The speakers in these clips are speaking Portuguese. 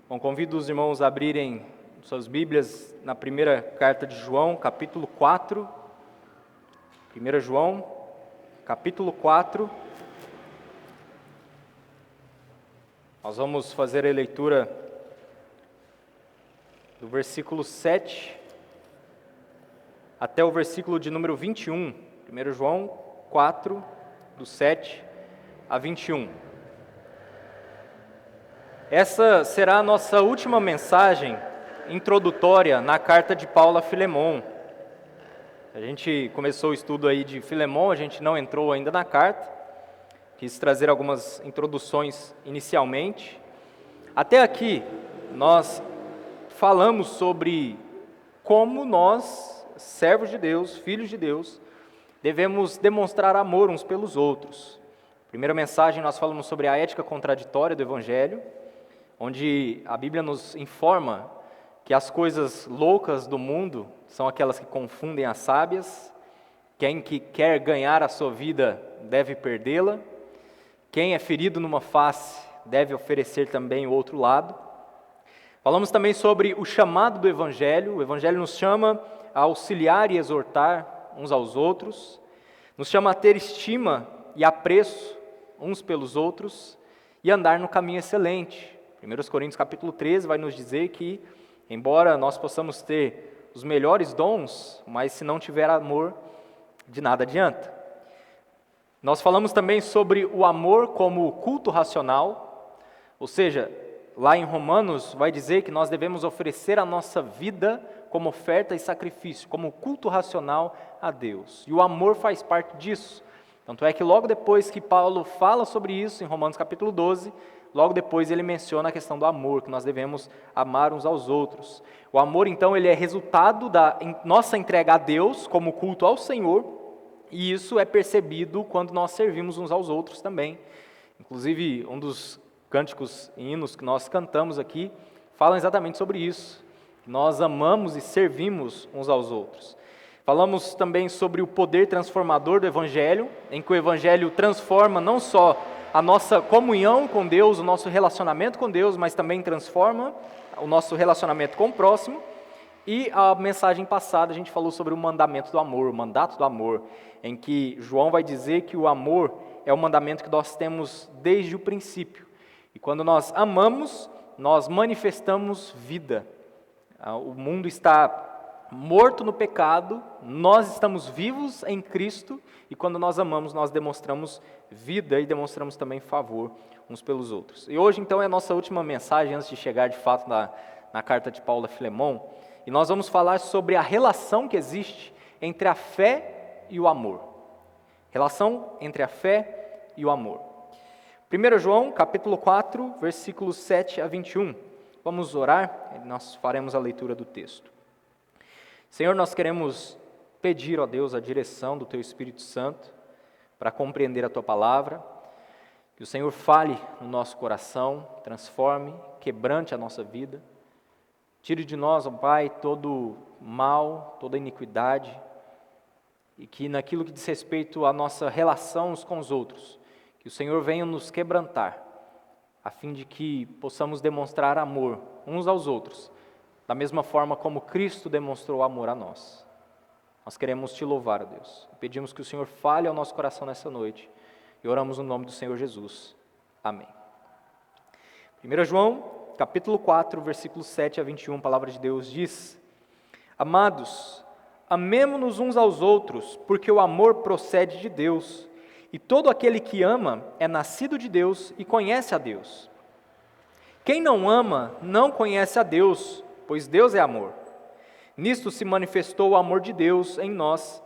Bom, convido os irmãos a abrirem suas Bíblias na primeira carta de João, capítulo 4. 1 João, capítulo 4. Nós vamos fazer a leitura do versículo 7 até o versículo de número 21. 1 João 4, do 7 a 21. Essa será a nossa última mensagem introdutória na carta de Paulo a Filemon. A gente começou o estudo aí de Filemon, a gente não entrou ainda na carta. Quis trazer algumas introduções inicialmente. Até aqui, nós falamos sobre como nós, servos de Deus, filhos de Deus, devemos demonstrar amor uns pelos outros. Primeira mensagem, nós falamos sobre a ética contraditória do Evangelho, onde a Bíblia nos informa que as coisas loucas do mundo são aquelas que confundem as sábias. Quem que quer ganhar a sua vida deve perdê-la. Quem é ferido numa face deve oferecer também o outro lado. Falamos também sobre o chamado do Evangelho. O Evangelho nos chama a auxiliar e exortar uns aos outros, nos chama a ter estima e apreço uns pelos outros e andar no caminho excelente. 1 Coríntios capítulo 13 vai nos dizer que, embora nós possamos ter os melhores dons, mas se não tiver amor, de nada adianta. Nós falamos também sobre o amor como culto racional, ou seja, lá em Romanos vai dizer que nós devemos oferecer a nossa vida como oferta e sacrifício, como culto racional a Deus. E o amor faz parte disso. Tanto é que logo depois que Paulo fala sobre isso, em Romanos capítulo 12, logo depois ele menciona a questão do amor, que nós devemos amar uns aos outros. O amor, então, ele é resultado da nossa entrega a Deus como culto ao Senhor, e isso é percebido quando nós servimos uns aos outros também. Inclusive, um dos cânticos e hinos que nós cantamos aqui fala exatamente sobre isso. Nós amamos e servimos uns aos outros. Falamos também sobre o poder transformador do Evangelho, em que o Evangelho transforma não só a nossa comunhão com Deus, o nosso relacionamento com Deus, mas também transforma o nosso relacionamento com o próximo. E a mensagem passada a gente falou sobre o mandamento do amor, o mandato do amor, em que João vai dizer que o amor é o mandamento que nós temos desde o princípio. E quando nós amamos, nós manifestamos vida. O mundo está morto no pecado, nós estamos vivos em Cristo, e quando nós amamos, nós demonstramos vida e demonstramos também favor uns pelos outros. E hoje, então, é a nossa última mensagem, antes de chegar de fato na carta de Paulo a Filemon, e nós vamos falar sobre a relação que existe entre a fé e o amor. Relação entre a fé e o amor. 1 João, capítulo 4, versículos 7 a 21. Vamos orar e nós faremos a leitura do texto. Senhor, nós queremos pedir, ó Deus, a direção do Teu Espírito Santo para compreender a Tua palavra, que o Senhor fale no nosso coração, transforme, quebrante a nossa vida, tire de nós, ó Pai, todo mal, toda iniquidade, e que naquilo que diz respeito à nossa relação uns com os outros, que o Senhor venha nos quebrantar, a fim de que possamos demonstrar amor uns aos outros, da mesma forma como Cristo demonstrou amor a nós. Nós queremos Te louvar, ó Deus. Pedimos que o Senhor fale ao nosso coração nessa noite. E oramos no nome do Senhor Jesus. Amém. 1 João, capítulo 4, versículos 7 a 21, a palavra de Deus diz: Amados, amemo-nos uns aos outros, porque o amor procede de Deus. E todo aquele que ama é nascido de Deus e conhece a Deus. Quem não ama não conhece a Deus, pois Deus é amor. Nisto se manifestou o amor de Deus em nós,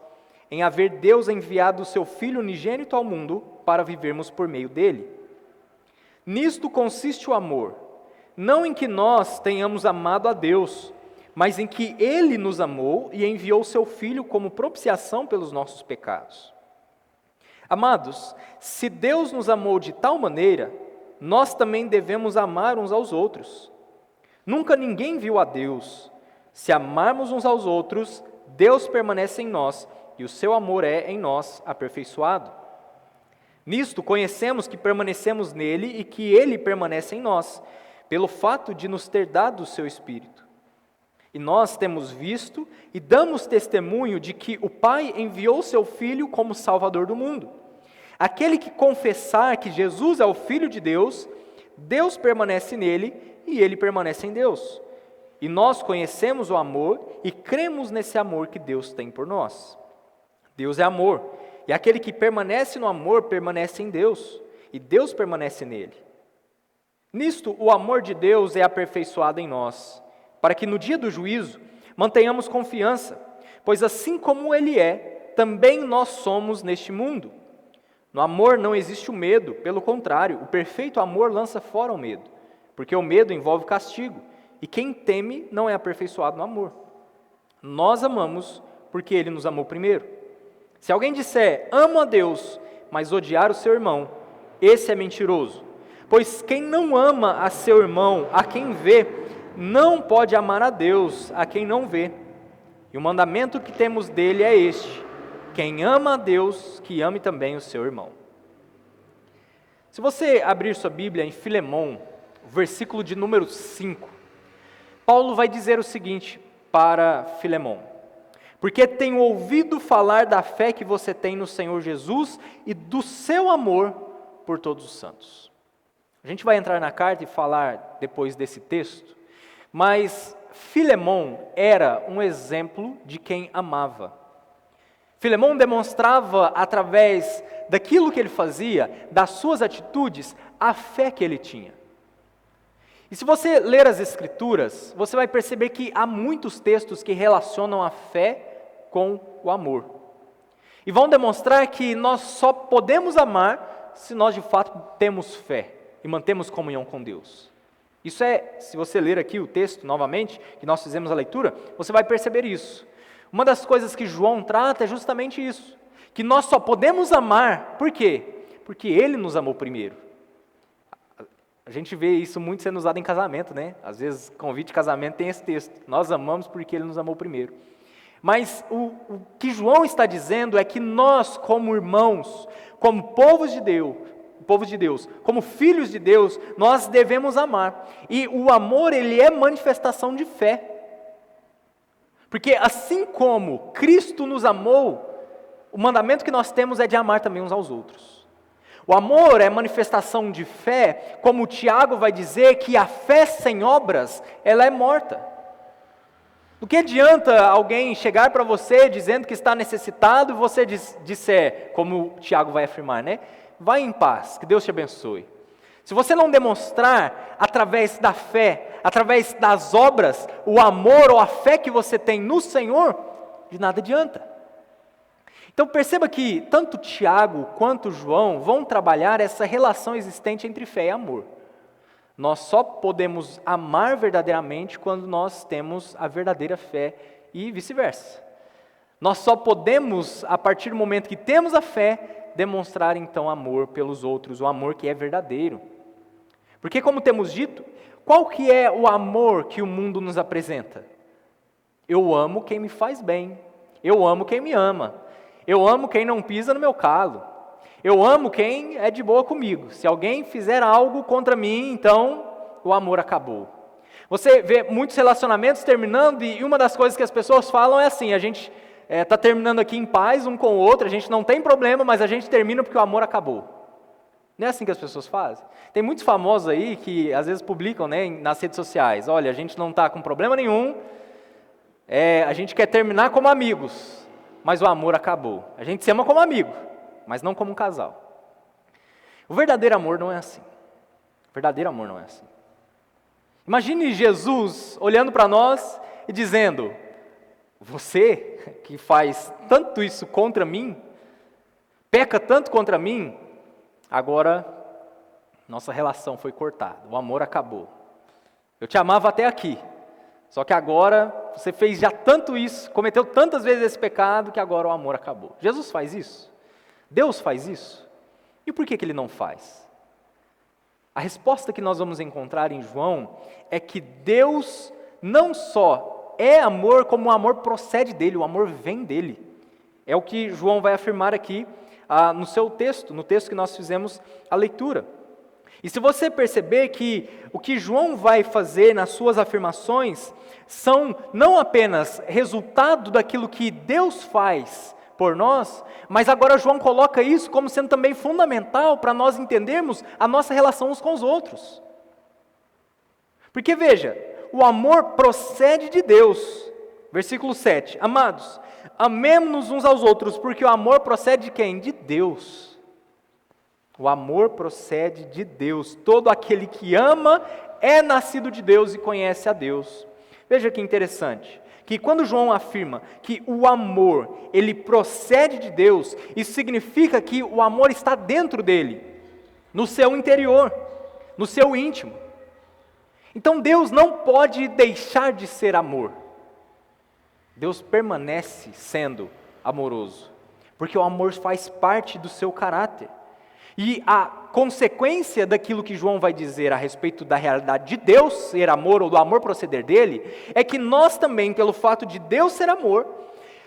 em haver Deus enviado o seu Filho unigênito ao mundo para vivermos por meio dele. Nisto consiste o amor, não em que nós tenhamos amado a Deus, mas em que Ele nos amou e enviou o seu Filho como propiciação pelos nossos pecados. Amados, se Deus nos amou de tal maneira, nós também devemos amar uns aos outros. Nunca ninguém viu a Deus. Se amarmos uns aos outros, Deus permanece em nós e o seu amor é em nós aperfeiçoado. Nisto conhecemos que permanecemos nele e que ele permanece em nós, pelo fato de nos ter dado o seu Espírito. E nós temos visto e damos testemunho de que o Pai enviou seu Filho como Salvador do mundo. Aquele que confessar que Jesus é o Filho de Deus, Deus permanece nele e ele permanece em Deus. E nós conhecemos o amor e cremos nesse amor que Deus tem por nós. Deus é amor, e aquele que permanece no amor permanece em Deus, e Deus permanece nele. Nisto, o amor de Deus é aperfeiçoado em nós, para que no dia do juízo mantenhamos confiança, pois assim como Ele é, também nós somos neste mundo. No amor não existe o medo, pelo contrário, o perfeito amor lança fora o medo, porque o medo envolve castigo, e quem teme não é aperfeiçoado no amor. Nós amamos porque Ele nos amou primeiro. Se alguém disser, amo a Deus, mas odiar o seu irmão, esse é mentiroso. Pois quem não ama a seu irmão, a quem vê, não pode amar a Deus, a quem não vê. E o mandamento que temos dele é este: quem ama a Deus, que ame também o seu irmão. Se você abrir sua Bíblia em Filemão, versículo de número 5, Paulo vai dizer o seguinte para Filemão: porque tenho ouvido falar da fé que você tem no Senhor Jesus e do seu amor por todos os santos. A gente vai entrar na carta e falar depois desse texto, mas Filemão era um exemplo de quem amava. Filemão demonstrava através daquilo que ele fazia, das suas atitudes, a fé que ele tinha. E se você ler as Escrituras, você vai perceber que há muitos textos que relacionam a fé com o amor. E vão demonstrar que nós só podemos amar se nós de fato temos fé e mantemos comunhão com Deus. Isso se você ler aqui o texto novamente, que nós fizemos a leitura, você vai perceber isso. Uma das coisas que João trata é justamente isso, que nós só podemos amar, por quê? Porque Ele nos amou primeiro. A gente vê isso muito sendo usado em casamento, né? Às vezes, convite de casamento tem esse texto, nós amamos porque Ele nos amou primeiro. Mas o que João está dizendo é que nós, como irmãos, como povo de Deus, como filhos de Deus, nós devemos amar. E o amor, ele é manifestação de fé. Porque assim como Cristo nos amou, o mandamento que nós temos é de amar também uns aos outros. O amor é manifestação de fé, como o Tiago vai dizer que a fé sem obras, ela é morta. Do que adianta alguém chegar para você dizendo que está necessitado e você disser, como o Tiago vai afirmar, né? Vai em paz, que Deus te abençoe. Se você não demonstrar através da fé, através das obras, o amor ou a fé que você tem no Senhor, de nada adianta. Então perceba que tanto Tiago quanto João vão trabalhar essa relação existente entre fé e amor. Nós só podemos amar verdadeiramente quando nós temos a verdadeira fé e vice-versa. Nós só podemos, a partir do momento que temos a fé, demonstrar então amor pelos outros, o amor que é verdadeiro. Porque como temos dito, qual que é o amor que o mundo nos apresenta? Eu amo quem me faz bem, eu amo quem me ama, eu amo quem não pisa no meu calo. Eu amo quem é de boa comigo. Se alguém fizer algo contra mim, então o amor acabou. Você vê muitos relacionamentos terminando e uma das coisas que as pessoas falam é assim, a gente está terminando aqui em paz um com o outro, a gente não tem problema, mas a gente termina porque o amor acabou. Não é assim que as pessoas fazem? Tem muitos famosos aí que às vezes publicam, né, nas redes sociais, olha, a gente não está com problema nenhum, a gente quer terminar como amigos, mas o amor acabou. A gente se ama como amigo, mas não como um casal. O verdadeiro amor não é assim. O verdadeiro amor não é assim. Imagine Jesus olhando para nós e dizendo, você que faz tanto isso contra mim, peca tanto contra mim, agora nossa relação foi cortada, o amor acabou. Eu te amava até aqui, só que agora você fez já tanto isso, cometeu tantas vezes esse pecado, que agora o amor acabou. Jesus faz isso? Deus faz isso? E por que Ele não faz? A resposta que nós vamos encontrar em João é que Deus não só é amor, como o amor procede dele, o amor vem dele. É o que João vai afirmar aqui no seu texto, no texto que nós fizemos a leitura. E se você perceber que o que João vai fazer nas suas afirmações são não apenas resultado daquilo que Deus faz por nós, mas agora João coloca isso como sendo também fundamental para nós entendermos a nossa relação uns com os outros. Porque veja, o amor procede de Deus. Versículo 7. Amados, amemo-nos uns aos outros, porque o amor procede de quem? De Deus. O amor procede de Deus. Todo aquele que ama é nascido de Deus e conhece a Deus. Veja que interessante, que quando João afirma que o amor, ele procede de Deus, isso significa que o amor está dentro dele, no seu interior, no seu íntimo. Então Deus não pode deixar de ser amor. Deus permanece sendo amoroso, porque o amor faz parte do seu caráter. E a consequência daquilo que João vai dizer a respeito da realidade de Deus ser amor, ou do amor proceder dele, é que nós também, pelo fato de Deus ser amor,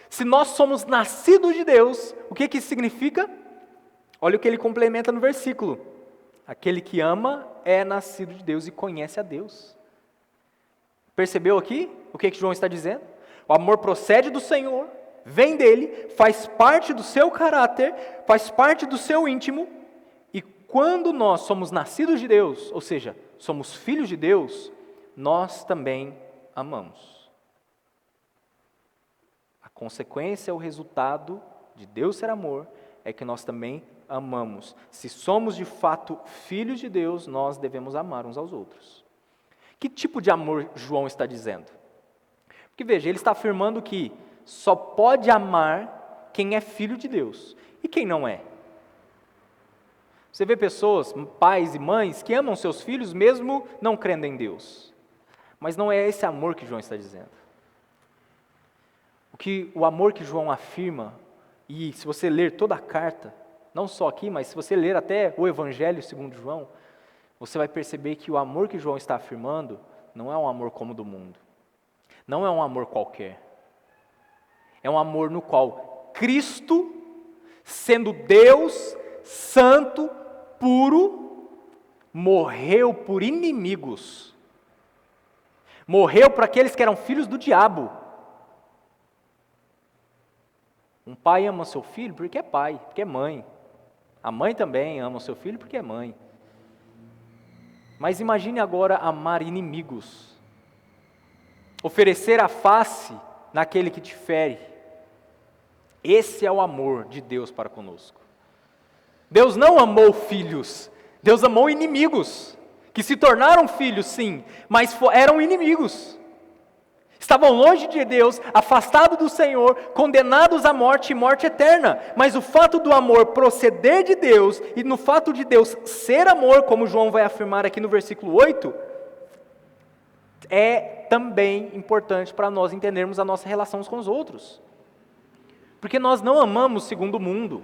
se nós somos nascidos de Deus, o que isso significa? Olha o que ele complementa no versículo. Aquele que ama é nascido de Deus e conhece a Deus. Percebeu aqui o que João está dizendo? O amor procede do Senhor, vem dele, faz parte do seu caráter, faz parte do seu íntimo. E quando nós somos nascidos de Deus, ou seja, somos filhos de Deus, nós também amamos. A consequência, o resultado de Deus ser amor, é que nós também amamos. Se somos de fato filhos de Deus, nós devemos amar uns aos outros. Que tipo de amor João está dizendo? Porque veja, ele está afirmando que só pode amar quem é filho de Deus. E quem não é? Você vê pessoas, pais e mães, que amam seus filhos mesmo não crendo em Deus. Mas não é esse amor que João está dizendo. O amor que João afirma, e se você ler toda a carta, não só aqui, mas se você ler até o Evangelho segundo João, você vai perceber que o amor que João está afirmando não é um amor como o do mundo. Não é um amor qualquer. É um amor no qual Cristo, sendo Deus, santo, puro, morreu por inimigos. Morreu para aqueles que eram filhos do diabo. Um pai ama seu filho porque é pai, porque é mãe. A mãe também ama o seu filho porque é mãe. Mas imagine agora amar inimigos. Oferecer a face naquele que te fere. Esse é o amor de Deus para conosco. Deus não amou filhos, Deus amou inimigos, que se tornaram filhos sim, mas eram inimigos. Estavam longe de Deus, afastados do Senhor, condenados à morte e morte eterna. Mas o fato do amor proceder de Deus, e no fato de Deus ser amor, como João vai afirmar aqui no versículo 8, é também importante para nós entendermos a nossa relação uns com os outros. Porque nós não amamos segundo o mundo,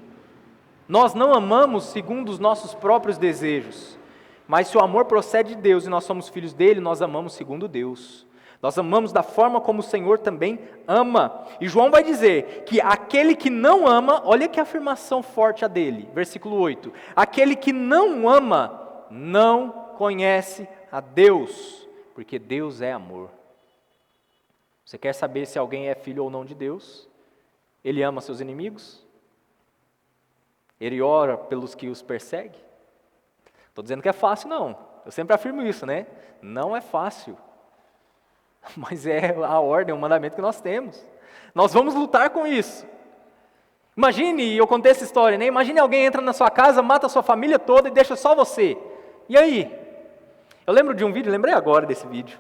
nós não amamos segundo os nossos próprios desejos, mas se o amor procede de Deus e nós somos filhos dele, nós amamos segundo Deus. Nós amamos da forma como o Senhor também ama. E João vai dizer que aquele que não ama, olha que afirmação forte a dele, versículo 8. Aquele que não ama, não conhece a Deus, porque Deus é amor. Você quer saber se alguém é filho ou não de Deus? Ele ama seus inimigos? Ele ora pelos que os perseguem? Estou dizendo que é fácil, não. Eu sempre afirmo isso, né? Não é fácil. Mas é a ordem, o mandamento que nós temos. Nós vamos lutar com isso. Imagine, eu contei essa história, né? Imagine alguém entra na sua casa, mata a sua família toda e deixa só você. E aí? Eu lembro de um vídeo, lembrei agora desse vídeo.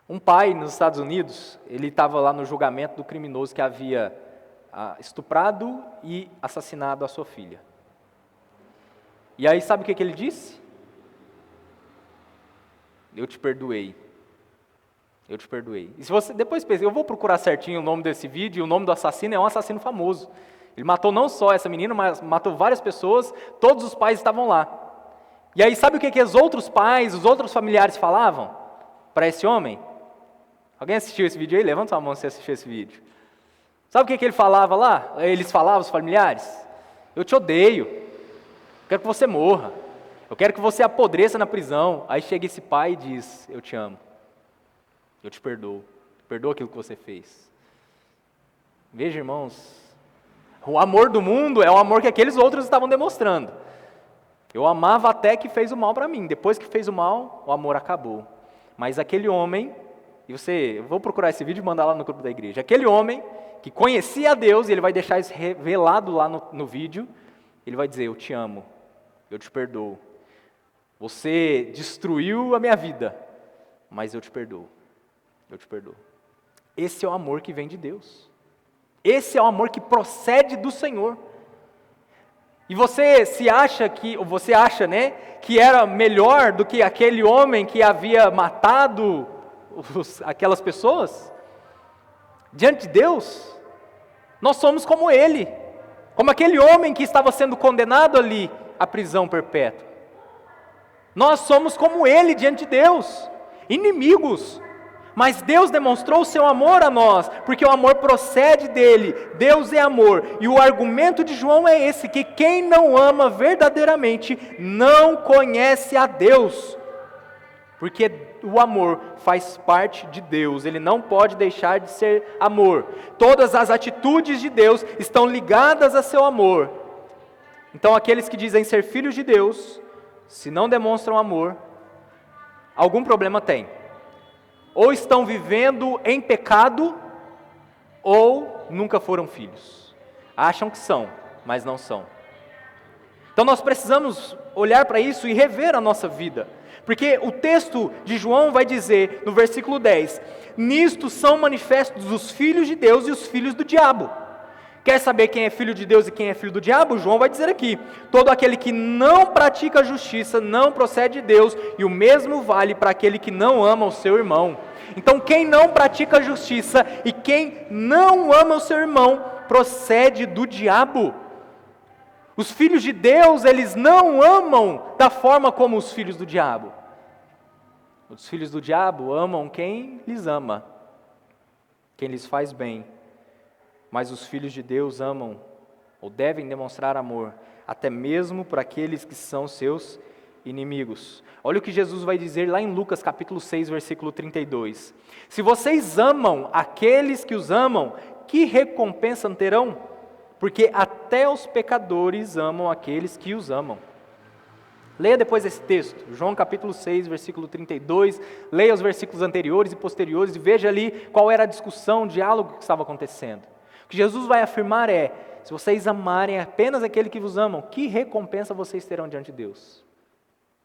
Um pai nos Estados Unidos, ele estava lá no julgamento do criminoso que havia estuprado e assassinado a sua filha. E aí sabe o que ele disse? Eu te perdoei. Eu te perdoei. E se você depois pensa, eu vou procurar certinho o nome desse vídeo, e o nome do assassino é um assassino famoso. Ele matou não só essa menina, mas matou várias pessoas, todos os pais estavam lá. E aí sabe o que os outros pais, os outros familiares falavam para esse homem? Alguém assistiu esse vídeo aí? Levanta sua mão se você assistiu esse vídeo. Sabe o que ele falava lá? Eles falavam, os familiares? Eu te odeio, quero que você morra. Eu quero que você apodreça na prisão. Aí chega esse pai e diz, eu te amo. Eu te perdoo. Perdoa aquilo que você fez. Veja, irmãos, o amor do mundo é o amor que aqueles outros estavam demonstrando. Eu amava até que fez o mal para mim. Depois que fez o mal, o amor acabou. Mas aquele homem, eu vou procurar esse vídeo e mandar lá no grupo da igreja. Aquele homem que conhecia a Deus, e ele vai deixar isso revelado lá no vídeo, ele vai dizer, eu te amo, eu te perdoo. Você destruiu a minha vida, mas eu te perdoo. Eu te perdoo. Esse é o amor que vem de Deus. Esse é o amor que procede do Senhor. E você acha, né, que era melhor do que aquele homem que havia matado aquelas pessoas? Diante de Deus, nós somos como ele, como aquele homem que estava sendo condenado ali à prisão perpétua. Nós somos como ele diante de Deus, inimigos. Mas Deus demonstrou o seu amor a nós, porque o amor procede dele, Deus é amor. E o argumento de João é esse, que quem não ama verdadeiramente não conhece a Deus. Porque o amor faz parte de Deus, ele não pode deixar de ser amor. Todas as atitudes de Deus estão ligadas a seu amor. Então aqueles que dizem ser filhos de Deus, se não demonstram amor, algum problema tem. Ou estão vivendo em pecado, ou nunca foram filhos. Acham que são, mas não são. Então nós precisamos olhar para isso e rever a nossa vida. Porque o texto de João vai dizer, no versículo 10, nisto são manifestos os filhos de Deus e os filhos do diabo. Quer saber quem é filho de Deus e quem é filho do diabo? João vai dizer aqui, todo aquele que não pratica a justiça não procede de Deus, e o mesmo vale para aquele que não ama o seu irmão. Então quem não pratica a justiça e quem não ama o seu irmão, procede do diabo. Os filhos de Deus, eles não amam da forma como os filhos do diabo. Os filhos do diabo amam quem lhes ama, quem lhes faz bem. Mas os filhos de Deus amam, ou devem demonstrar amor, até mesmo por aqueles que são seus inimigos. Olha o que Jesus vai dizer lá em Lucas capítulo 6, versículo 32. Se vocês amam aqueles que os amam, que recompensa terão? Porque até os pecadores amam aqueles que os amam. Leia depois esse texto, João capítulo 6, versículo 32, leia os versículos anteriores e posteriores e veja ali qual era a discussão, o diálogo que estava acontecendo. O que Jesus vai afirmar é, se vocês amarem apenas aquele que vos amam, que recompensa vocês terão diante de Deus?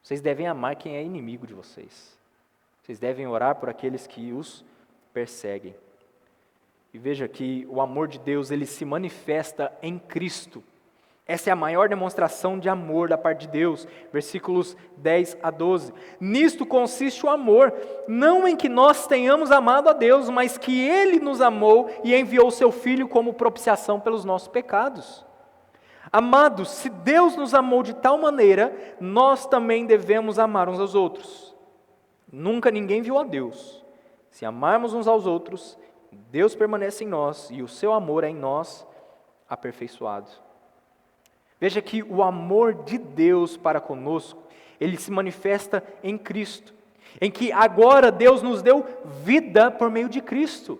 Vocês devem amar quem é inimigo de vocês. Vocês devem orar por aqueles que os perseguem. E veja que o amor de Deus, ele se manifesta em Cristo. Essa é a maior demonstração de amor da parte de Deus. Versículos 10 a 12. Nisto consiste o amor, não em que nós tenhamos amado a Deus, mas que Ele nos amou e enviou o Seu Filho como propiciação pelos nossos pecados. Amados, se Deus nos amou de tal maneira, nós também devemos amar uns aos outros. Nunca ninguém viu a Deus. Se amarmos uns aos outros, Deus permanece em nós e o seu amor é em nós aperfeiçoado. Veja que o amor de Deus para conosco, ele se manifesta em Cristo, em que agora Deus nos deu vida por meio de Cristo.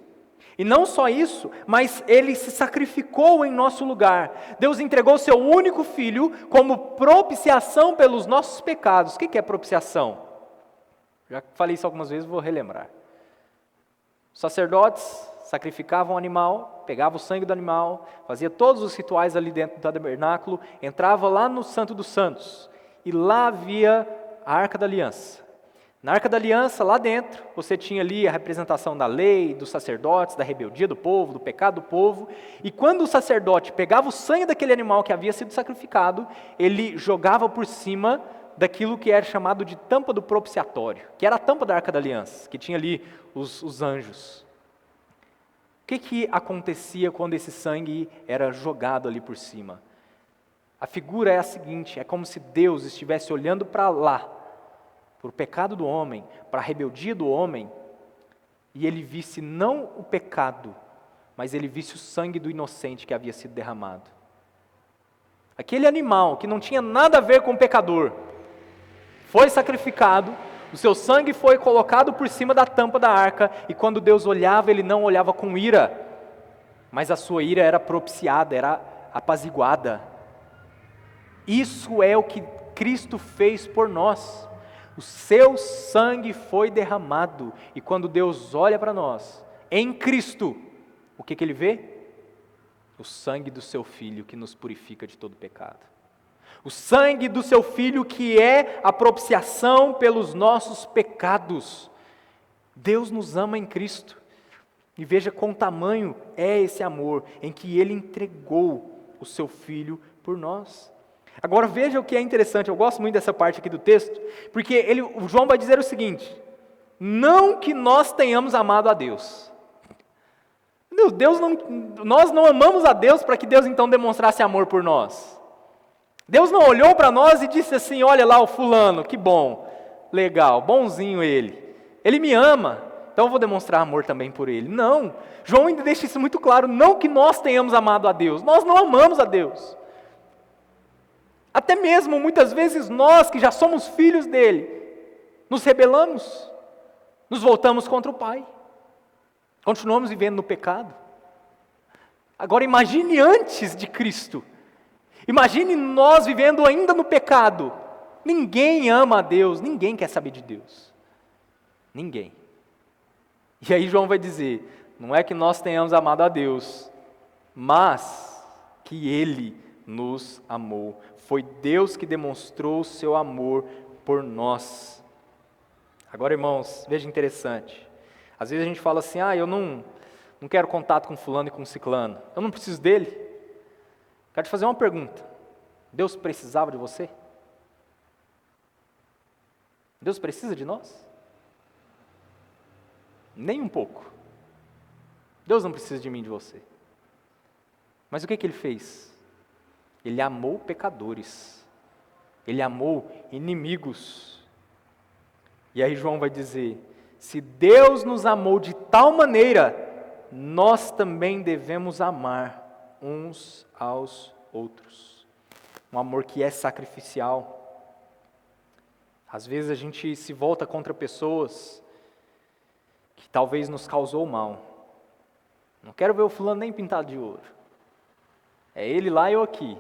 E não só isso, mas Ele se sacrificou em nosso lugar. Deus entregou Seu único Filho como propiciação pelos nossos pecados. O que é propiciação? Já falei isso algumas vezes, vou relembrar. Os sacerdotes sacrificavam um animal, pegavam o sangue do animal, fazia todos os rituais ali dentro do tabernáculo, entrava lá no Santo dos Santos, e lá havia a Arca da Aliança. Na Arca da Aliança, lá dentro, você tinha ali a representação da lei, dos sacerdotes, da rebeldia do povo, do pecado do povo, e quando o sacerdote pegava o sangue daquele animal que havia sido sacrificado, ele jogava por cima daquilo que era chamado de tampa do propiciatório, que era a tampa da Arca da Aliança, que tinha ali os anjos. O que acontecia quando esse sangue era jogado ali por cima? A figura é a seguinte, é como se Deus estivesse olhando para lá, para o pecado do homem, para a rebeldia do homem, e ele visse não o pecado, mas ele visse o sangue do inocente que havia sido derramado. Aquele animal que não tinha nada a ver com o pecador, foi sacrificado, o seu sangue foi colocado por cima da tampa da arca, e quando Deus olhava, Ele não olhava com ira, mas a sua ira era propiciada, era apaziguada. Isso é o que Cristo fez por nós. O seu sangue foi derramado, e quando Deus olha para nós, em Cristo, o que Ele vê? O sangue do seu Filho que nos purifica de todo pecado. O sangue do seu Filho que é a propiciação pelos nossos pecados. Deus nos ama em Cristo. E veja quão tamanho é esse amor, em que Ele entregou o seu Filho por nós. Agora veja o que é interessante, eu gosto muito dessa parte aqui do texto, porque o João vai dizer o seguinte: não que nós tenhamos amado a Deus. Nós não amamos a Deus para que Deus então demonstrasse amor por nós. Deus não olhou para nós e disse assim: olha lá o fulano, que bom, legal, bonzinho ele me ama, então eu vou demonstrar amor também por ele. Não, João ainda deixa isso muito claro, não que nós tenhamos amado a Deus, nós não amamos a Deus. Até mesmo muitas vezes nós que já somos filhos dele, nos rebelamos, nos voltamos contra o Pai, continuamos vivendo no pecado. Agora imagine antes de Cristo, imagine nós vivendo ainda no pecado. Ninguém ama a Deus, ninguém quer saber de Deus, ninguém. E aí João vai dizer, não é que nós tenhamos amado a Deus, mas que Ele nos amou. Foi Deus que demonstrou o seu amor por nós. Agora, irmãos, veja interessante. Às vezes a gente fala assim: eu não quero contato com fulano e com ciclano, eu não preciso dele. Quero te fazer uma pergunta: Deus precisava de você? Deus precisa de nós? Nem um pouco. Deus não precisa de mim e de você. Mas o que Ele fez? Ele amou pecadores, Ele amou inimigos. E aí João vai dizer: se Deus nos amou de tal maneira, nós também devemos amar uns aos outros. Um amor que é sacrificial. Às vezes a gente se volta contra pessoas que talvez nos causou mal. Não quero ver o fulano nem pintado de ouro. É ele lá e eu aqui.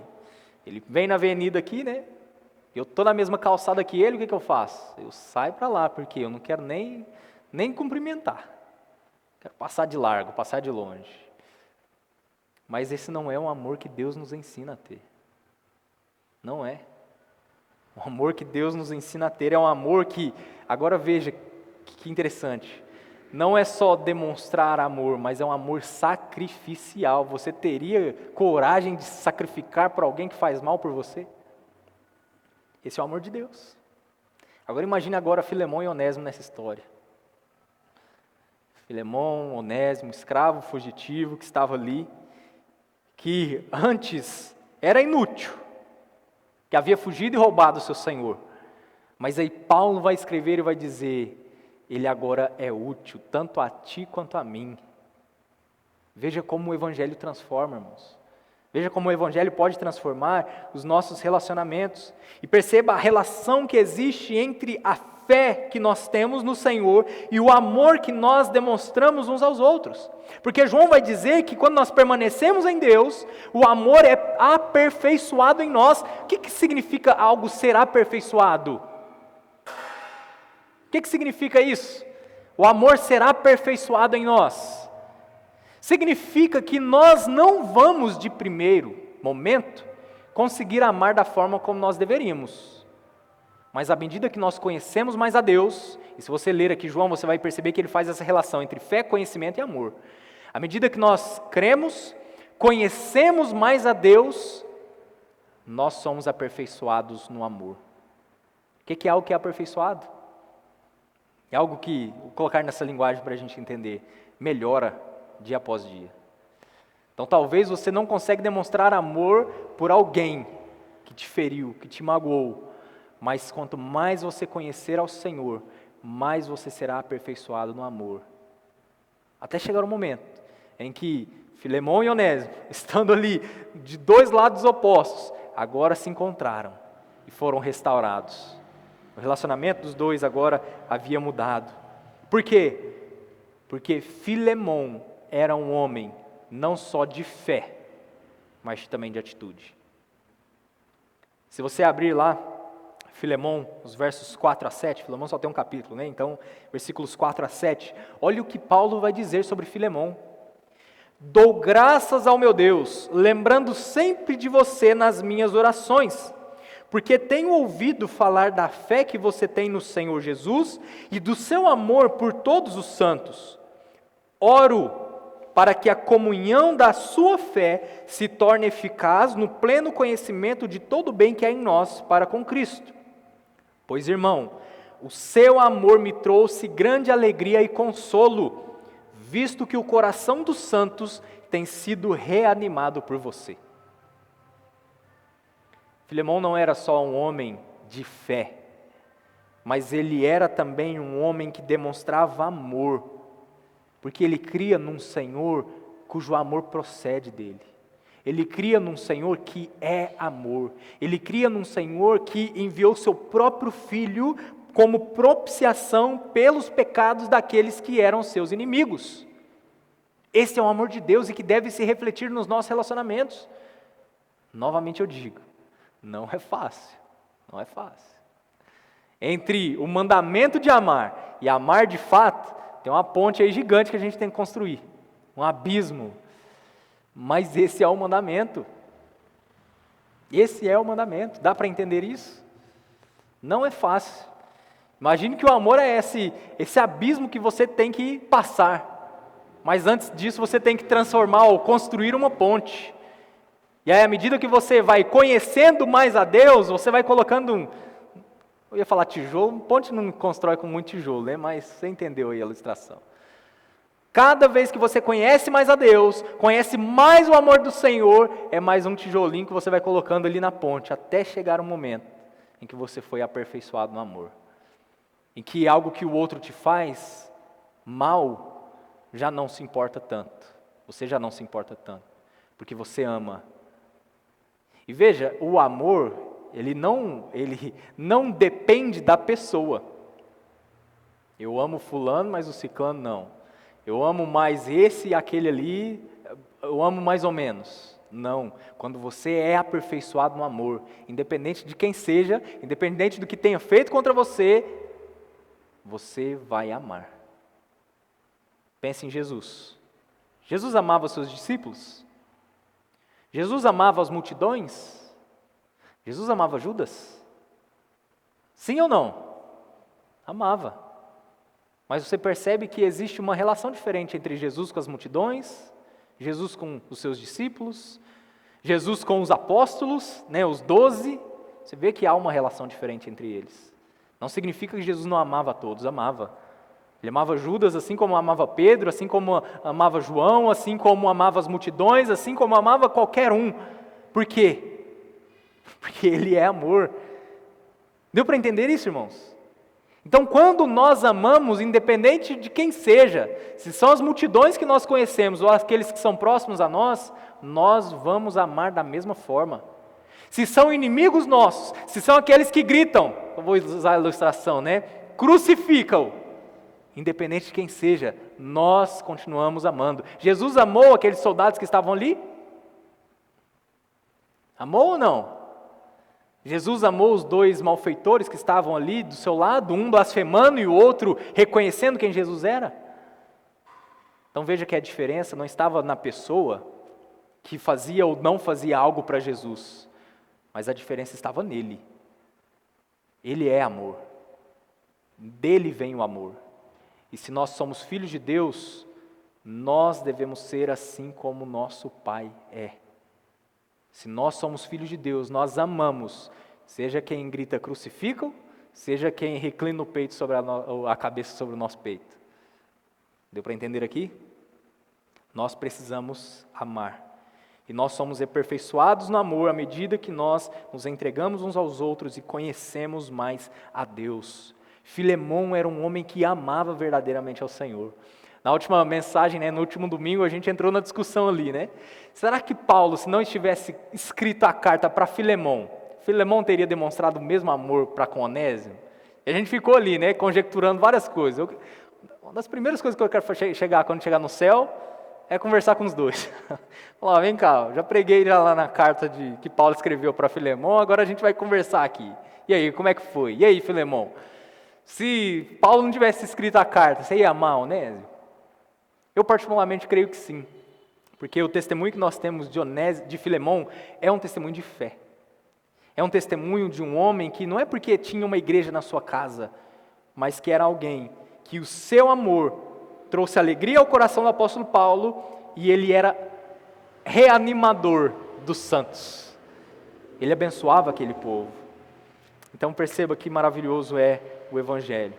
Ele vem na avenida aqui, né? Eu estou na mesma calçada que ele, o que eu faço? Eu saio para lá, porque eu não quero nem cumprimentar. Quero passar de largo, passar de longe. Mas esse não é um amor que Deus nos ensina a ter. Não é. O amor que Deus nos ensina a ter é um amor que, agora veja que interessante, não é só demonstrar amor, mas é um amor sacrificial. Você teria coragem de sacrificar por alguém que faz mal por você? Esse é o amor de Deus. Agora imagine agora Filemão e Onésimo nessa história. Filemão, Onésimo, escravo fugitivo que estava ali, que antes era inútil, que havia fugido e roubado o seu senhor. Mas aí Paulo vai escrever e vai dizer: ele agora é útil, tanto a ti quanto a mim. Veja como o Evangelho transforma, irmãos. Veja como o Evangelho pode transformar os nossos relacionamentos. E perceba a relação que existe entre a fé que nós temos no Senhor e o amor que nós demonstramos uns aos outros. Porque João vai dizer que quando nós permanecemos em Deus, o amor é aperfeiçoado em nós. O que significa algo ser aperfeiçoado? O que significa isso? O amor será aperfeiçoado em nós. Significa que nós não vamos, de primeiro momento, conseguir amar da forma como nós deveríamos. Mas à medida que nós conhecemos mais a Deus, e se você ler aqui João, você vai perceber que ele faz essa relação entre fé, conhecimento e amor. À medida que nós cremos, conhecemos mais a Deus, nós somos aperfeiçoados no amor. O que é algo que é aperfeiçoado? É algo que, vou colocar nessa linguagem para a gente entender, melhora dia após dia. Então talvez você não consiga demonstrar amor por alguém que te feriu, que te magoou, mas quanto mais você conhecer ao Senhor, mais você será aperfeiçoado no amor. Até chegar o momento em que Filemão e Onésimo, estando ali de dois lados opostos, agora se encontraram e foram restaurados. O relacionamento dos dois agora havia mudado. Por quê? Porque Filemon era um homem não só de fé, mas também de atitude. Se você abrir lá, Filemon, os versos 4 a 7, Filemon só tem um capítulo, né? Então, versículos 4 a 7, olha o que Paulo vai dizer sobre Filemon. Dou graças ao meu Deus, lembrando sempre de você nas minhas orações, porque tenho ouvido falar da fé que você tem no Senhor Jesus e do seu amor por todos os santos. Oro para que a comunhão da sua fé se torne eficaz no pleno conhecimento de todo o bem que há em nós para com Cristo. Pois, irmão, o seu amor me trouxe grande alegria e consolo, visto que o coração dos santos tem sido reanimado por você. Filemon não era só um homem de fé, mas ele era também um homem que demonstrava amor, porque ele cria num Senhor cujo amor procede dele. Ele cria num Senhor que é amor. Ele cria num Senhor que enviou seu próprio Filho como propiciação pelos pecados daqueles que eram seus inimigos. Esse é o amor de Deus e que deve se refletir nos nossos relacionamentos. Novamente eu digo, não é fácil, não é fácil. Entre o mandamento de amar e amar de fato, tem uma ponte aí gigante que a gente tem que construir, um abismo. Mas esse é o mandamento. Esse é o mandamento. Dá para entender isso? Não é fácil. Imagine que o amor é esse abismo que você tem que passar. Mas antes disso você tem que transformar ou construir uma ponte. E aí à medida que você vai conhecendo mais a Deus, você vai colocando eu ia falar tijolo, ponte não constrói com muito tijolo, né? Mas você entendeu aí a ilustração. Cada vez que você conhece mais a Deus, conhece mais o amor do Senhor, é mais um tijolinho que você vai colocando ali na ponte, até chegar o momento em que você foi aperfeiçoado no amor. Em que algo que o outro te faz mal, já não se importa tanto. Você já não se importa tanto, porque você ama. E veja, o amor, ele não depende da pessoa. Eu amo fulano, mas o ciclano não. Eu amo mais esse e aquele ali, eu amo mais ou menos. Não, quando você é aperfeiçoado no amor, independente de quem seja, independente do que tenha feito contra você, você vai amar. Pense em Jesus. Jesus amava os seus discípulos? Jesus amava as multidões? Jesus amava Judas? Sim ou não? Amava. Mas você percebe que existe uma relação diferente entre Jesus com as multidões, Jesus com os seus discípulos, Jesus com os apóstolos, né, os 12. Você vê que há uma relação diferente entre eles. Não significa que Jesus não amava a todos, amava. Ele amava Judas assim como amava Pedro, assim como amava João, assim como amava as multidões, assim como amava qualquer um. Por quê? Porque Ele é amor. Deu para entender isso, irmãos? Então, quando nós amamos, independente de quem seja, se são as multidões que nós conhecemos ou aqueles que são próximos a nós, nós vamos amar da mesma forma. Se são inimigos nossos, se são aqueles que gritam, eu vou usar a ilustração, né? Crucificam, independente de quem seja, nós continuamos amando. Jesus amou aqueles soldados que estavam ali? Amou ou não? Jesus amou os 2 malfeitores que estavam ali do seu lado, um blasfemando e o outro reconhecendo quem Jesus era? Então veja que a diferença não estava na pessoa que fazia ou não fazia algo para Jesus, mas a diferença estava nele. Ele é amor, dele vem o amor. E se nós somos filhos de Deus, nós devemos ser assim como nosso Pai é. Se nós somos filhos de Deus, nós amamos, seja quem grita crucificam, seja quem reclina o peito sobre a cabeça sobre o nosso peito. Deu para entender aqui? Nós precisamos amar. E nós somos aperfeiçoados no amor à medida que nós nos entregamos uns aos outros e conhecemos mais a Deus. Filemon era um homem que amava verdadeiramente ao Senhor. Na última mensagem, né, no último domingo, a gente entrou na discussão ali, né? Será que Paulo, se não estivesse escrito a carta para Filemon, Filemon teria demonstrado o mesmo amor para com Onésimo? E a gente ficou ali, né, conjecturando várias coisas. Uma das primeiras coisas que eu quero chegar quando chegar no céu é conversar com os dois. Falar, vem cá, já preguei já lá na carta que Paulo escreveu para Filemão, agora a gente vai conversar aqui. E aí, como é que foi? E aí, Filemão? Se Paulo não tivesse escrito a carta, você ia amar Onésio? Eu particularmente creio que sim. Porque o testemunho que nós temos de Filemão é um testemunho de fé. É um testemunho de um homem que não é porque tinha uma igreja na sua casa, mas que era alguém que o seu amor trouxe alegria ao coração do apóstolo Paulo e ele era reanimador dos santos. Ele abençoava aquele povo. Então perceba que maravilhoso é o Evangelho.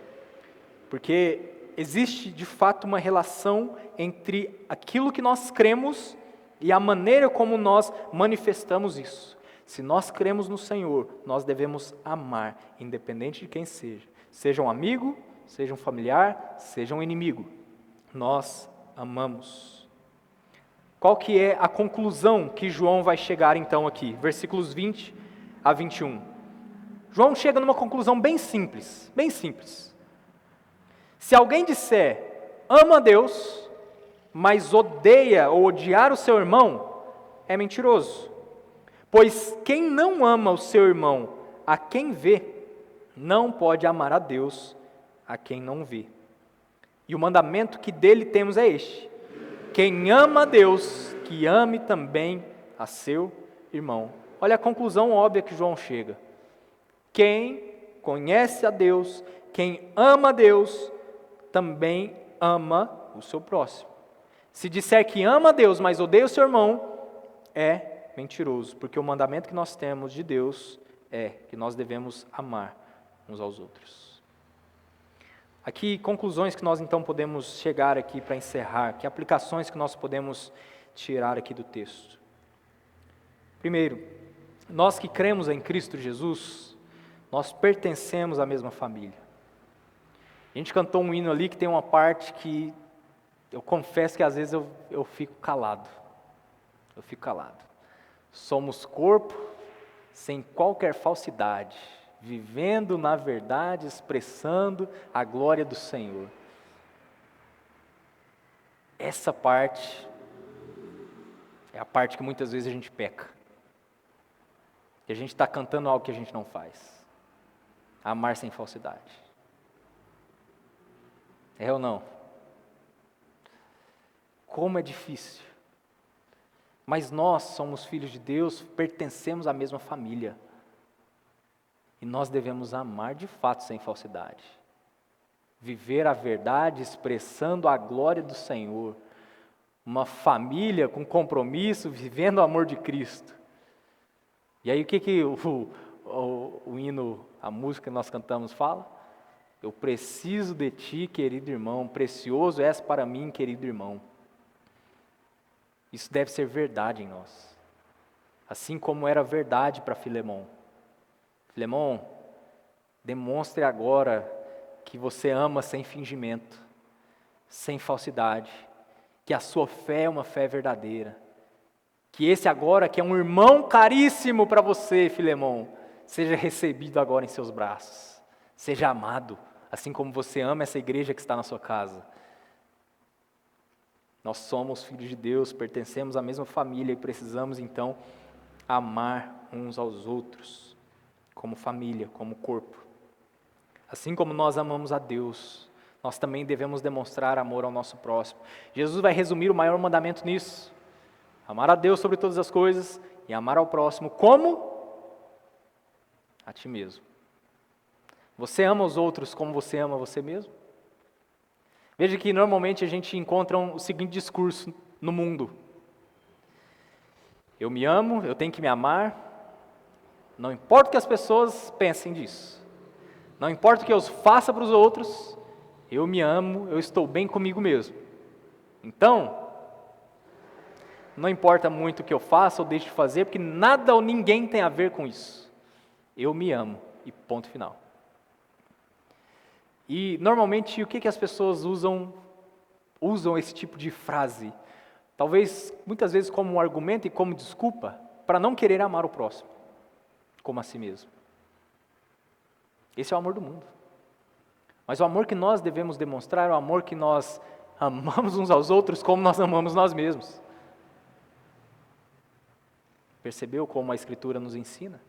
Porque existe de fato uma relação entre aquilo que nós cremos e a maneira como nós manifestamos isso. Se nós cremos no Senhor, nós devemos amar, independente de quem seja. Seja um amigo, seja um familiar, seja um inimigo. Nós amamos. Qual que é a conclusão que João vai chegar então aqui? Versículos 20 a 21. João chega numa conclusão bem simples, bem simples. Se alguém disser, ama a Deus, mas odeia ou odiar o seu irmão, é mentiroso. Pois quem não ama o seu irmão a quem vê, não pode amar a Deus a quem não vê. E o mandamento que dele temos é este: quem ama a Deus, que ame também a seu irmão. Olha a conclusão óbvia que João chega. Quem conhece a Deus, quem ama a Deus, também ama o seu próximo. Se disser que ama a Deus, mas odeia o seu irmão, é mentiroso, porque o mandamento que nós temos de Deus é que nós devemos amar uns aos outros. Aqui, conclusões que nós então podemos chegar aqui para encerrar, que aplicações que nós podemos tirar aqui do texto. Primeiro, nós que cremos em Cristo Jesus, nós pertencemos à mesma família. A gente cantou um hino ali que tem uma parte que eu confesso que às vezes eu fico calado. Eu fico calado. Somos corpo sem qualquer falsidade, vivendo na verdade, expressando a glória do Senhor. Essa parte é a parte que muitas vezes a gente peca. Que a gente está cantando algo que a gente não faz. Amar sem falsidade. É ou não? Como é difícil. Mas nós somos filhos de Deus, pertencemos à mesma família. E nós devemos amar de fato sem falsidade. Viver a verdade expressando a glória do Senhor. Uma família com compromisso, vivendo o amor de Cristo. E aí o que o hino, a música que nós cantamos fala? Eu preciso de ti, querido irmão, precioso és para mim, querido irmão. Isso deve ser verdade em nós. Assim como era verdade para Filemão. Filemão, demonstre agora que você ama sem fingimento, sem falsidade, que a sua fé é uma fé verdadeira. Que esse agora, que é um irmão caríssimo para você, Filemão, seja recebido agora em seus braços. Seja amado, assim como você ama essa igreja que está na sua casa. Nós somos filhos de Deus, pertencemos à mesma família e precisamos então amar uns aos outros, como família, como corpo. Assim como nós amamos a Deus, nós também devemos demonstrar amor ao nosso próximo. Jesus vai resumir o maior mandamento nisso: amar a Deus sobre todas as coisas e amar ao próximo como a ti mesmo. Você ama os outros como você ama você mesmo? Veja que normalmente a gente encontra o seguinte discurso no mundo: eu me amo, eu tenho que me amar, não importa o que as pessoas pensem disso, não importa o que eu faça para os outros, eu me amo, eu estou bem comigo mesmo. Então, não importa muito o que eu faça ou deixe de fazer, porque nada ou ninguém tem a ver com isso. Eu me amo e ponto final. E normalmente o que as pessoas usam esse tipo de frase? Talvez muitas vezes como um argumento e como desculpa para não querer amar o próximo como a si mesmo. Esse é o amor do mundo. Mas o amor que nós devemos demonstrar é o amor que nós amamos uns aos outros como nós amamos nós mesmos. Percebeu como a Escritura nos ensina?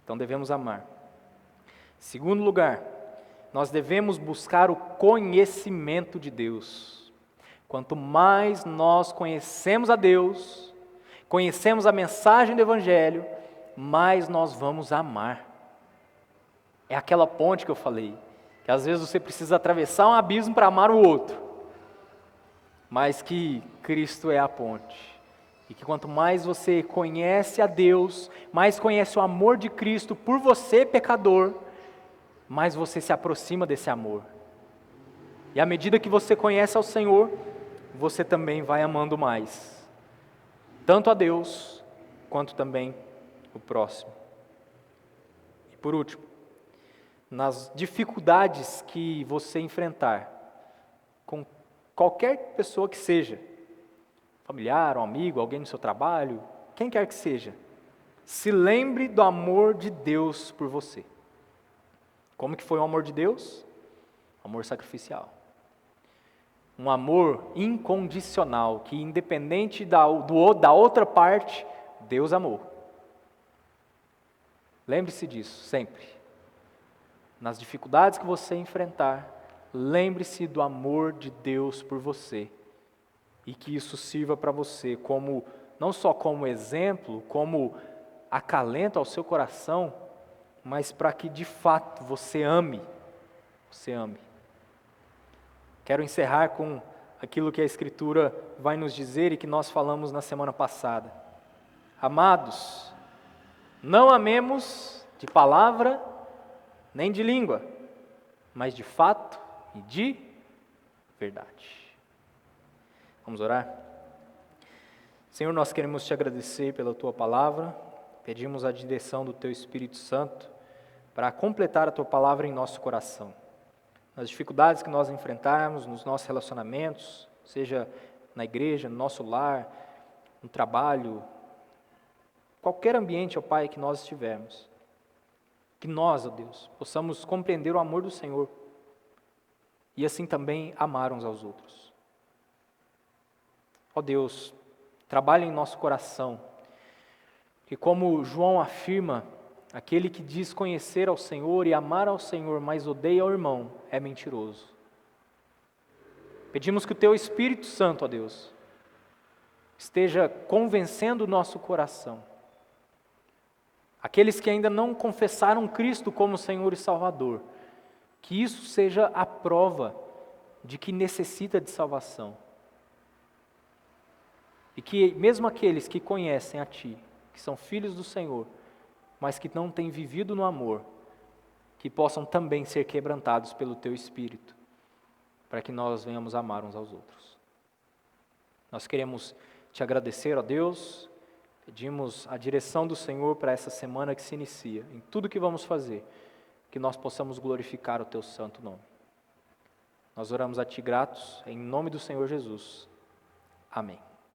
Então devemos amar. Segundo lugar, nós devemos buscar o conhecimento de Deus. Quanto mais nós conhecemos a Deus, conhecemos a mensagem do Evangelho, mais nós vamos amar. É aquela ponte que eu falei, que às vezes você precisa atravessar um abismo para amar o outro, mas que Cristo é a ponte. E que quanto mais você conhece a Deus, mais conhece o amor de Cristo por você, pecador, mais você se aproxima desse amor. E à medida que você conhece ao Senhor, você também vai amando mais, tanto a Deus, quanto também o próximo. E por último, nas dificuldades que você enfrentar, com qualquer pessoa que seja, familiar, um amigo, alguém no seu trabalho, quem quer que seja, se lembre do amor de Deus por você. Como que foi o amor de Deus? Amor sacrificial. Um amor incondicional, que independente da outra parte, Deus amou. Lembre-se disso, sempre. Nas dificuldades que você enfrentar, lembre-se do amor de Deus por você. E que isso sirva para você como, não só como exemplo, como acalento ao seu coração, mas para que de fato você ame. Você ame. Quero encerrar com aquilo que a Escritura vai nos dizer e que nós falamos na semana passada. Amados, não amemos de palavra nem de língua, mas de fato e de verdade. Vamos orar? Senhor, nós queremos te agradecer pela tua palavra, pedimos a direção do teu Espírito Santo para completar a tua palavra em nosso coração. Nas dificuldades que nós enfrentarmos, nos nossos relacionamentos, seja na igreja, no nosso lar, no trabalho, qualquer ambiente, ó Pai, que nós estivermos, que nós, ó Deus, possamos compreender o amor do Senhor e assim também amar uns aos outros. Ó Deus, trabalhe em nosso coração, que como João afirma, aquele que diz conhecer ao Senhor e amar ao Senhor, mas odeia ao irmão, é mentiroso. Pedimos que o Teu Espírito Santo, ó Deus, esteja convencendo o nosso coração. Aqueles que ainda não confessaram Cristo como Senhor e Salvador, que isso seja a prova de que necessita de salvação. E que mesmo aqueles que conhecem a Ti, que são filhos do Senhor, mas que não têm vivido no amor, que possam também ser quebrantados pelo Teu Espírito, para que nós venhamos amar uns aos outros. Nós queremos Te agradecer, ó Deus, pedimos a direção do Senhor para essa semana que se inicia, em tudo que vamos fazer, que nós possamos glorificar o Teu santo nome. Nós oramos a Ti gratos, em nome do Senhor Jesus. Amém.